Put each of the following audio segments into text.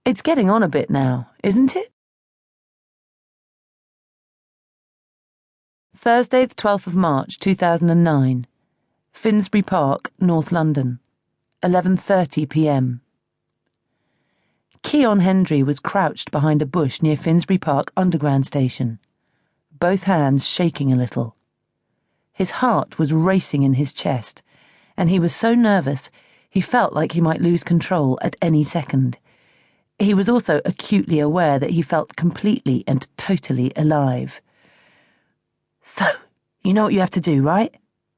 It's getting on a bit now, isn't it? Thursday, the 12th of March, 2009. Finsbury Park, North London. 11:30 p.m. Keon Hendry was crouched behind a bush near Finsbury Park Underground Station, both hands shaking a little. His heart was racing in his chest, and he was so nervous he felt like he might lose control at any second. He was also acutely aware that he felt completely and totally alive. "So, you know what you have to do, right?"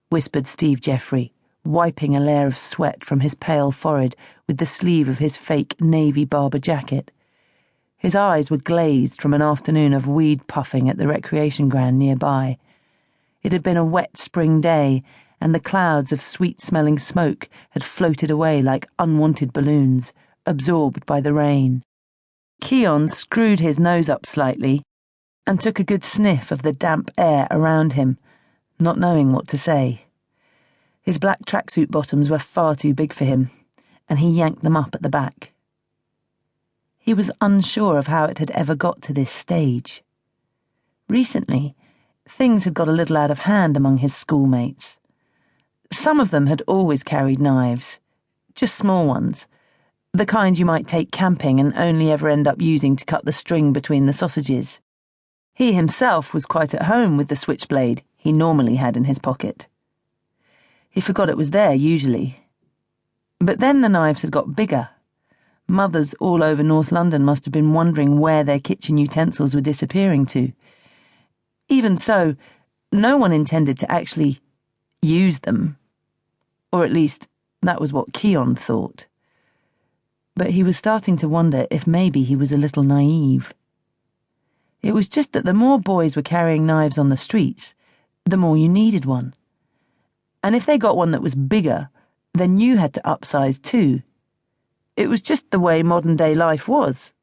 whispered Steve Jeffrey, wiping a layer of sweat from his pale forehead with the sleeve of his fake navy Barber jacket. His eyes were glazed from an afternoon of weed puffing at the recreation ground nearby. It had been a wet spring day, and the clouds of sweet-smelling smoke had floated away like unwanted balloons, absorbed by the rain. Keon screwed his nose up slightly and took a good sniff of the damp air around him, not knowing what to say. His black tracksuit bottoms were far too big for him, and he yanked them up at the back. He was unsure of how it had ever got to this stage. Recently, things had got a little out of hand among his schoolmates. Some of them had always carried knives, just small ones, the kind you might take camping and only ever end up using to cut the string between the sausages. He himself was quite at home with the switchblade he normally had in his pocket. He forgot it was there, usually. But then the knives had got bigger. Mothers all over North London must have been wondering where their kitchen utensils were disappearing to. Even so, no one intended to actually use them. Or at least, that was what Keon thought. But he was starting to wonder if maybe he was a little naive. It was just that the more boys were carrying knives on the streets, the more you needed one. And if they got one that was bigger, then you had to upsize too. It was just the way modern-day life was.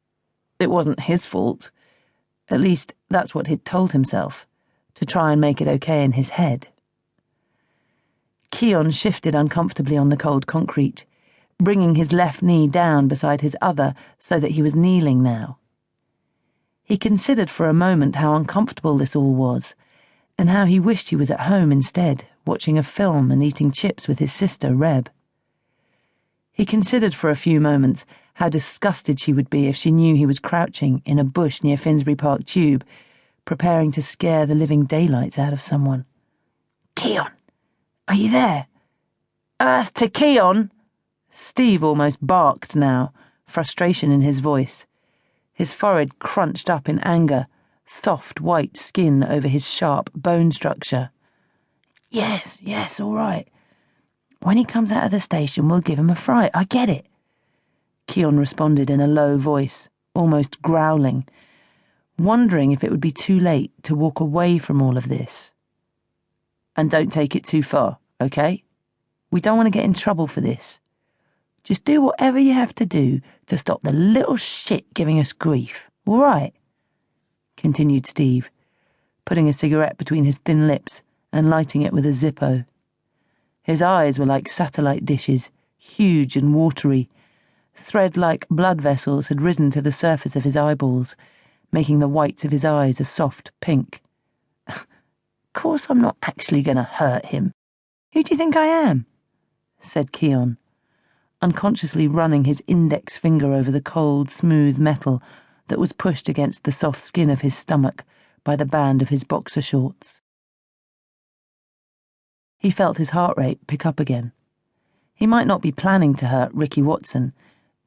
It wasn't his fault. At least, that's what he'd told himself, to try and make it okay in his head. Keon shifted uncomfortably on the cold concrete, bringing his left knee down beside his other so that he was kneeling now. He considered for a moment how uncomfortable this all was, and how he wished he was at home instead, watching a film and eating chips with his sister, Reb. He considered for a few moments how disgusted she would be if she knew he was crouching in a bush near Finsbury Park Tube, preparing to scare the living daylights out of someone. "Keon, are you there? Earth to Keon!" Steve almost barked now, frustration in his voice. His forehead crunched up in anger, soft white skin over his sharp bone structure. Yes, all right. When he comes out of the station, we'll give him a fright. I get it." Keon responded in a low voice, almost growling, wondering if it would be too late to walk away from all of this. "And don't take it too far, okay? We don't want to get in trouble for this. Just do whatever you have to do to stop the little shit giving us grief, all right?" continued Steve, putting a cigarette between his thin lips and lighting it with a Zippo. His eyes were like satellite dishes, huge and watery. Thread-like blood vessels had risen to the surface of his eyeballs, making the whites of his eyes a soft pink. "Of course I'm not actually going to hurt him. Who do you think I am?" said Keon, unconsciously running his index finger over the cold, smooth metal that was pushed against the soft skin of his stomach by the band of his boxer shorts. He felt his heart rate pick up again. He might not be planning to hurt Ricky Watson,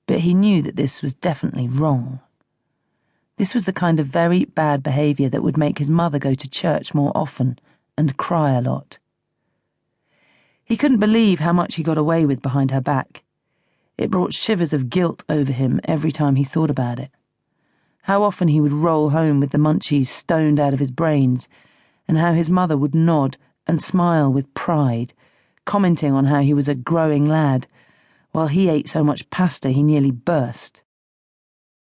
but he knew that this was definitely wrong. This was the kind of very bad behaviour that would make his mother go to church more often and cry a lot. He couldn't believe how much he got away with behind her back. It brought shivers of guilt over him every time he thought about it. How often he would roll home with the munchies stoned out of his brains, and how his mother would nod and smile with pride, commenting on how he was a growing lad, while he ate so much pasta he nearly burst.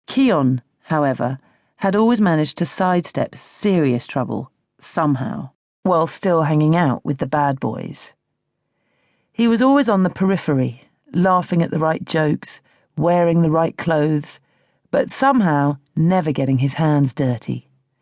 Keon, however, had always managed to sidestep serious trouble, somehow, while still hanging out with the bad boys. He was always on the periphery, laughing at the right jokes, wearing the right clothes, but somehow never getting his hands dirty.